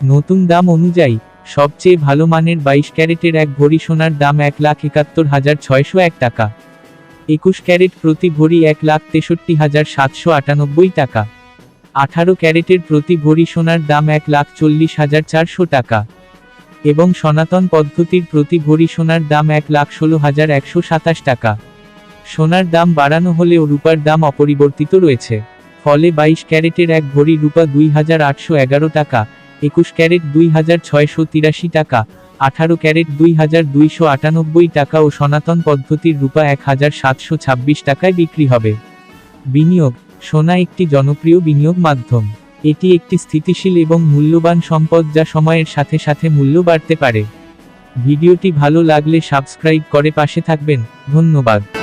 নতুন দাম অনুযায়ী সবচেয়ে ভালো মানের 22 ক্যারেটের 1 ভরি সোনার দাম 1,71,601 টাকা। 21 ক্যারেট প্রতি ভরি 1,63,798 টাকা। 18 ক্যারেটের প্রতি ভরি সোনার দাম 1,40,400 টাকা এবং সনাতন পদ্ধতির প্রতি ভরি সোনার দাম 1,16,127 টাকা। সোনার দাম বাড়ানো হলেও রূপার দাম অপরিবর্তিত রয়েছে। ফলে 22 ক্যারেটের 1 ভরি রূপা 2,811 টাকা, 21 ক্যারেট 2,683 টাকা, 18 ক্যারেট 2,298 টাকা ও সনাতন পদ্ধতির রূপা 1,726 টাকায় বিক্রি হবে। বিনিয়োগ: সোনা একটি জনপ্রিয় বিনিয়োগ মাধ্যম। এটি একটি স্থিতিশীল এবং মূল্যবান সম্পদ যা সময়ের সাথে সাথে মূল্য বাড়তে পারে। ভিডিওটি ভালো লাগলে সাবস্ক্রাইব করে পাশে থাকবেন। ধন্যবাদ।